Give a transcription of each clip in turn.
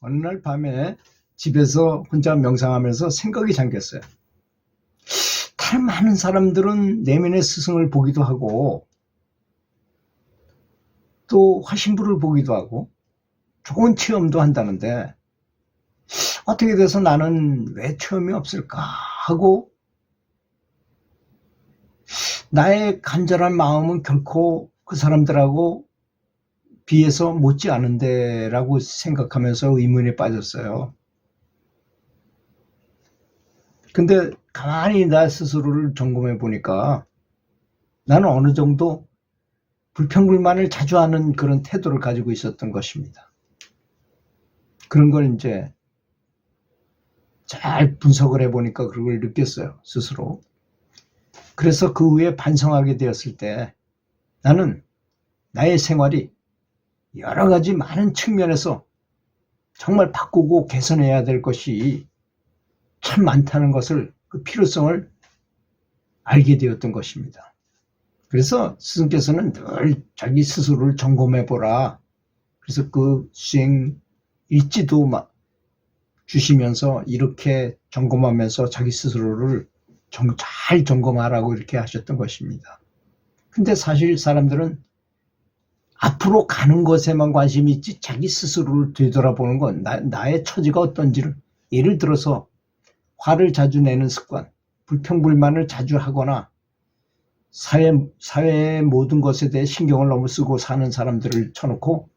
어느 날 밤에 집에서 혼자 명상하면서 생각이 잠겼어요. 다른 많은 사람들은 내면의 스승을 보기도 하고 또 화신부를 보기도 하고 좋은 체험도 한다는데 어떻게 돼서 나는 왜 체험이 없을까 하고 나의 간절한 마음은 결코 그 사람들하고 비해서 못지 않은데 라고 생각하면서 의문에 빠졌어요. 근데 가만히 나 스스로를 점검해 보니까 나는 어느 정도 불평불만을 자주 하는 그런 태도를 가지고 있었던 것입니다. 그런 걸 이제 잘 분석을 해보니까 그걸 느꼈어요, 스스로. 그래서 그 후에 반성하게 되었을 때 나는 나의 생활이 여러 가지 많은 측면에서 정말 바꾸고 개선해야 될 것이 참 많다는 것을, 그 필요성을 알게 되었던 것입니다. 그래서 스승께서는 늘 자기 스스로를 점검해 보라. 그래서 그 수행 일지도 주시면서 이렇게 점검하면서 자기 스스로를 잘 점검하라고 이렇게 하셨던 것입니다. 근데 사실 사람들은 앞으로 가는 것에만 관심이 있지 자기 스스로를 되돌아보는 건 나의 처지가 어떤지를, 예를 들어서 화를 자주 내는 습관, 불평불만을 자주 하거나 사회의 모든 것에 대해 신경을 너무 쓰고 사는 사람들을 쳐놓고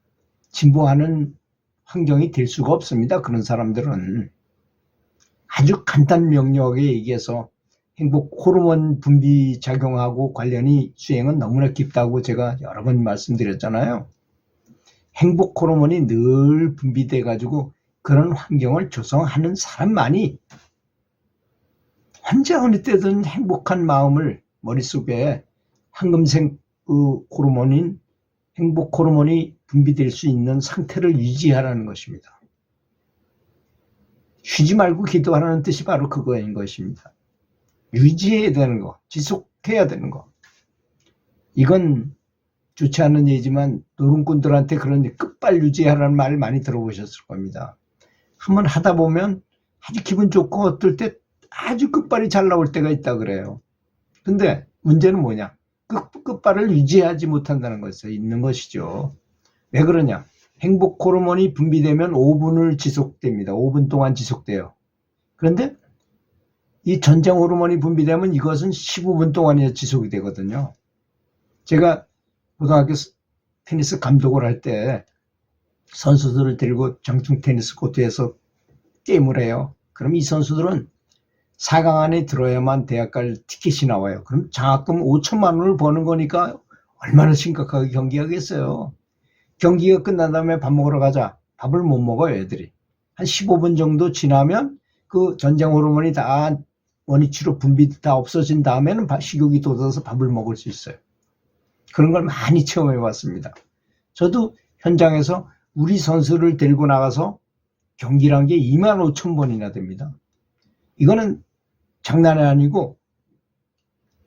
진보하는 환경이 될 수가 없습니다. 그런 사람들은 아주 간단 명료하게 얘기해서 행복 호르몬 분비 작용하고 관련이 수행은 너무나 깊다고 제가 여러 번 말씀드렸잖아요. 행복 호르몬이 늘 분비돼 가지고 그런 환경을 조성하는 사람만이 언제 어느 때든 행복한 마음을 머릿속에 황금색 그 호르몬인 행복 호르몬이 분비될 수 있는 상태를 유지하라는 것입니다. 쉬지 말고 기도하라는 뜻이 바로 그거인 것입니다. 유지해야 되는 거, 지속해야 되는 거. 이건 좋지 않은 얘기지만 노름꾼들한테 그런 끝발 유지하라는 말을 많이 들어보셨을 겁니다. 한번 하다 보면 아주 기분 좋고 어떨 때 아주 끝발이 잘 나올 때가 있다 그래요. 근데 문제는 뭐냐? 끝발을 유지하지 못한다는 것에 있는 것이죠. 왜 그러냐? 행복 호르몬이 분비되면 5분을 지속됩니다. 5분 동안 지속돼요. 그런데 이 전쟁 호르몬이 분비되면 이것은 15분 동안이나 지속이 되거든요. 제가 고등학교 테니스 감독을 할 때 선수들을 데리고 장충 테니스 코트에서 게임을 해요. 그럼 이 선수들은 4강 안에 들어야만 대학 갈 티켓이 나와요. 그럼 장학금 5천만 원을 버는 거니까 얼마나 심각하게 경기하겠어요. 경기가 끝난 다음에 밥 먹으러 가자. 밥을 못 먹어요, 애들이. 한 15분 정도 지나면 그 전쟁 호르몬이 다 원위치로 분비 다 없어진 다음에는 식욕이 돋아서 밥을 먹을 수 있어요. 그런 걸 많이 체험해 봤습니다. 저도 현장에서 우리 선수를 데리고 나가서 경기를 한 게 2만 5천 번이나 됩니다. 이거는 장난이 아니고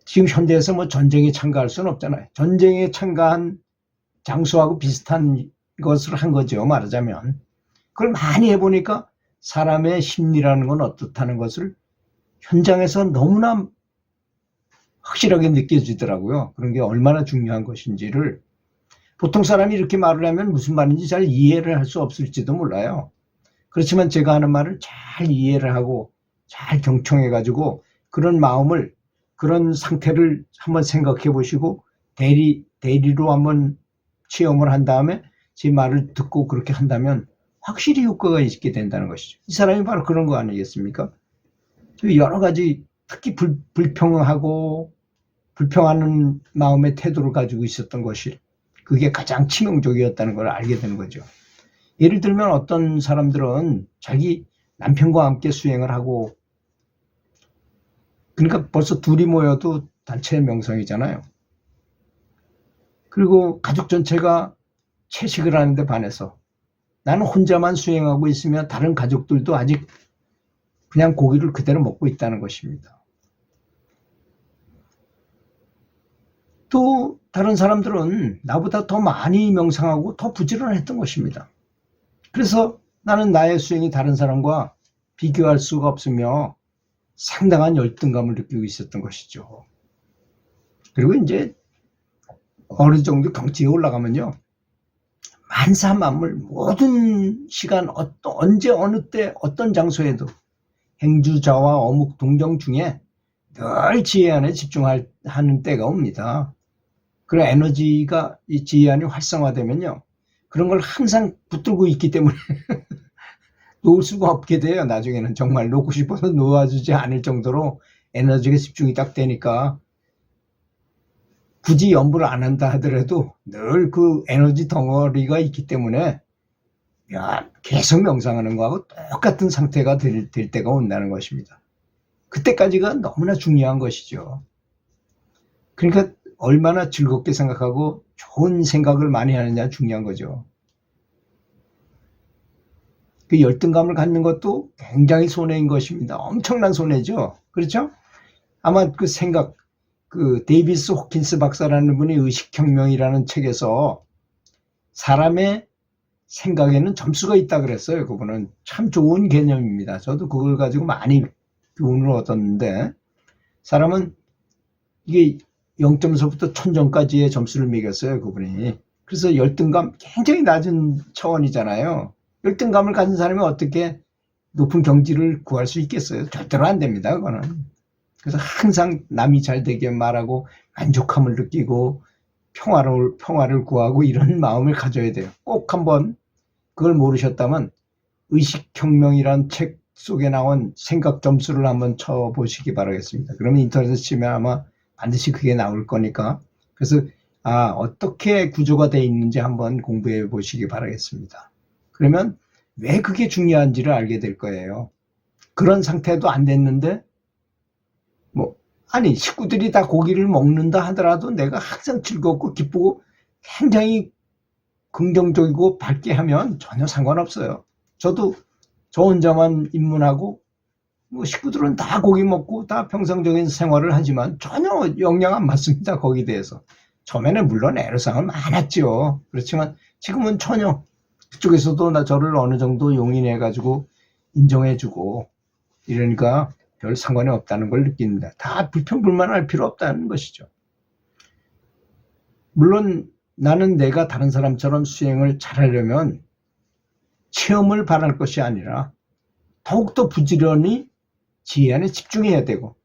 지금 현대에서 뭐 전쟁에 참가할 수는 없잖아요. 전쟁에 참가한 장수하고 비슷한 것을 한 거죠, 말하자면. 그걸 많이 해보니까 사람의 심리라는 건 어떻다는 것을 현장에서 너무나 확실하게 느껴지더라고요. 그런 게 얼마나 중요한 것인지를. 보통 사람이 이렇게 말을 하면 무슨 말인지 잘 이해를 할 수 없을지도 몰라요. 그렇지만 제가 하는 말을 잘 이해를 하고 잘 경청해가지고 그런 마음을, 그런 상태를 한번 생각해 보시고 대리로 한번 체험을 한 다음에 제 말을 듣고 그렇게 한다면 확실히 효과가 있게 된다는 것이죠. 이 사람이 바로 그런 거 아니겠습니까? 여러 가지 특히 불평하고 불평하는 마음의 태도를 가지고 있었던 것이, 그게 가장 치명적이었다는 걸 알게 되는 거죠. 예를 들면 어떤 사람들은 자기 남편과 함께 수행을 하고, 그러니까 벌써 둘이 모여도 단체 명상이잖아요. 그리고 가족 전체가 채식을 하는데 반해서 나는 혼자만 수행하고 있으면 다른 가족들도 아직 그냥 고기를 그대로 먹고 있다는 것입니다. 또 다른 사람들은 나보다 더 많이 명상하고 더 부지런했던 것입니다. 그래서 나는 나의 수행이 다른 사람과 비교할 수가 없으며 상당한 열등감을 느끼고 있었던 것이죠. 그리고 이제 어느 정도 경지에 올라가면요, 만사만물 모든 시간 언제 어느 때 어떤 장소에도 행주자와 어묵 동정 중에 늘 지혜 안에 집중하는 때가 옵니다. 그런 에너지가 이 지혜 안이 활성화되면요, 그런 걸 항상 붙들고 있기 때문에 놓을 수가 없게 돼요. 나중에는 정말 놓고 싶어서 놓아주지 않을 정도로 에너지가 집중이 딱 되니까 굳이 연구를 안 한다 하더라도 늘 그 에너지 덩어리가 있기 때문에 계속 명상하는 거하고 똑같은 상태가 될 때가 온다는 것입니다. 그때까지가 너무나 중요한 것이죠. 그러니까 얼마나 즐겁게 생각하고 좋은 생각을 많이 하느냐 중요한 거죠. 그 열등감을 갖는 것도 굉장히 손해인 것입니다. 엄청난 손해죠. 그렇죠? 아마 그 생각, 그 데이비스 호킨스 박사라는 분이 의식혁명이라는 책에서 사람의 생각에는 점수가 있다 그랬어요. 그분은 참 좋은 개념입니다. 저도 그걸 가지고 많이 교훈을 얻었는데, 사람은 이게 0점서부터 1000점까지의 점수를 매겼어요, 그분이. 그래서 열등감 굉장히 낮은 차원이잖아요. 열등감을 가진 사람이 어떻게 높은 경지를 구할 수 있겠어요? 절대로 안 됩니다, 그거는. 그래서 항상 남이 잘 되게 말하고 만족함을 느끼고 평화를 구하고 이런 마음을 가져야 돼요. 꼭 한번 그걸 모르셨다면 의식혁명이란 책 속에 나온 생각 점수를 한번 쳐보시기 바라겠습니다. 그러면 인터넷에 치면 아마 반드시 그게 나올 거니까. 그래서 어떻게 구조가 되어 있는지 한번 공부해 보시기 바라겠습니다. 그러면 왜 그게 중요한지를 알게 될 거예요. 그런 상태도 안 됐는데 식구들이 다 고기를 먹는다 하더라도 내가 항상 즐겁고 기쁘고 굉장히 긍정적이고 밝게 하면 전혀 상관없어요. 저도 저 혼자만 입문하고 식구들은 다 고기 먹고 다 평상적인 생활을 하지만 전혀 영향 안 받습니다. 거기에 대해서. 처음에는 물론 애로사항은 많았죠. 그렇지만 지금은 전혀 그쪽에서도 저를 어느 정도 용인해가지고 인정해주고 이러니까 별 상관이 없다는 걸 느낍니다. 다 불평불만할 필요 없다는 것이죠. 물론 나는 내가 다른 사람처럼 수행을 잘하려면 체험을 바랄 것이 아니라 더욱더 부지런히 지혜 안에 집중해야 되고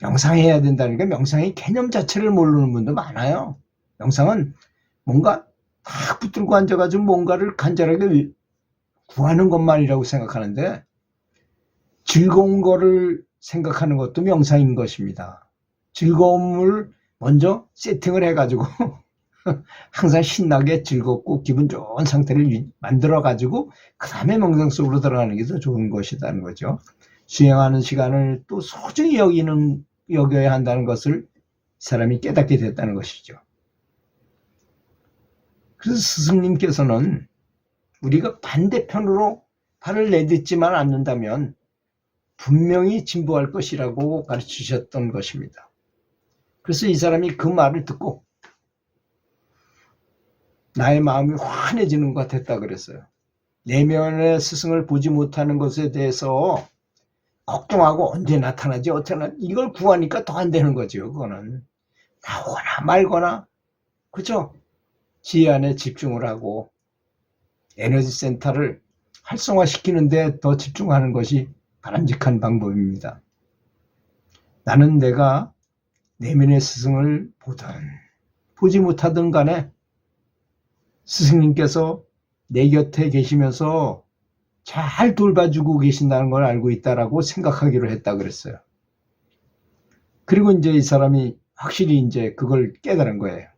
명상해야 된다니까. 명상의 개념 자체를 모르는 분도 많아요. 명상은 뭔가 딱 붙들고 앉아가지고 뭔가를 간절하게 구하는 것만이라고 생각하는데, 즐거운 거를 생각하는 것도 명상인 것입니다. 즐거움을 먼저 세팅을 해가지고 항상 신나게 즐겁고 기분 좋은 상태를 만들어가지고 그 다음에 명상 속으로 들어가는 게 더 좋은 것이라는 거죠. 수행하는 시간을 또 소중히 여겨야 한다는 것을 사람이 깨닫게 됐다는 것이죠. 그래서 스승님께서는 우리가 반대편으로 발을 내딛지만 않는다면 분명히 진보할 것이라고 가르치셨던 것입니다. 그래서 이 사람이 그 말을 듣고 나의 마음이 환해지는 것 같았다 그랬어요. 내면의 스승을 보지 못하는 것에 대해서 걱정하고 언제 나타나지 어쩌나 이걸 구하니까 더 안 되는 거죠. 그거는 나오거나 말거나, 그죠? 지혜 안에 집중을 하고 에너지 센터를 활성화시키는 데 더 집중하는 것이 바람직한 방법입니다. 나는 내가 내면의 스승을 보든 보지 못하든 간에 스승님께서 내 곁에 계시면서 잘 돌봐주고 계신다는 걸 알고 있다라고 생각하기로 했다 그랬어요. 그리고 이제 이 사람이 확실히 이제 그걸 깨달은 거예요.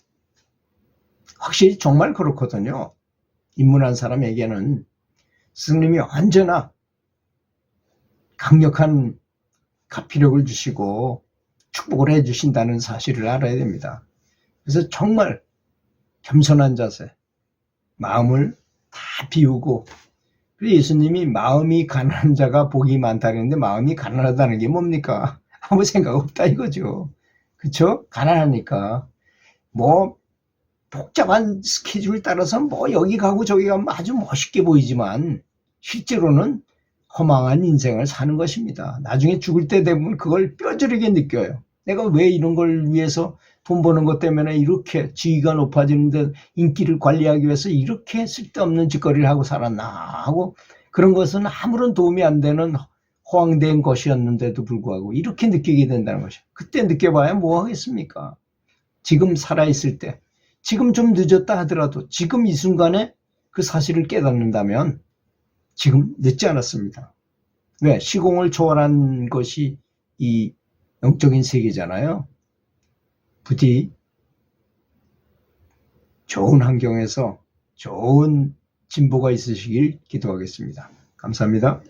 확실히 정말 그렇거든요. 입문한 사람에게는 스승님이 언제나 강력한 가피력을 주시고 축복을 해주신다는 사실을 알아야 됩니다. 그래서 정말 겸손한 자세, 마음을 다 비우고, 그래서 예수님이 마음이 가난한 자가 복이 많다 그랬는데 마음이 가난하다는 게 뭡니까? 아무 생각 없다 이거죠. 그쵸? 가난하니까. 복잡한 스케줄 따라서 여기 가고 저기 가면 아주 멋있게 보이지만 실제로는 허망한 인생을 사는 것입니다. 나중에 죽을 때 되면 그걸 뼈저리게 느껴요. 내가 왜 이런 걸 위해서 돈 버는 것 때문에 이렇게 지위가 높아지는데 인기를 관리하기 위해서 이렇게 쓸데없는 짓거리를 하고 살았나 하고, 그런 것은 아무런 도움이 안 되는 허황된 것이었는데도 불구하고 이렇게 느끼게 된다는 것이죠. 그때 느껴봐야 뭐 하겠습니까? 지금 살아있을 때, 지금 좀 늦었다 하더라도 지금 이 순간에 그 사실을 깨닫는다면 지금 늦지 않았습니다. 왜? 시공을 초월한 것이 이 영적인 세계잖아요. 부디 좋은 환경에서 좋은 진보가 있으시길 기도하겠습니다. 감사합니다.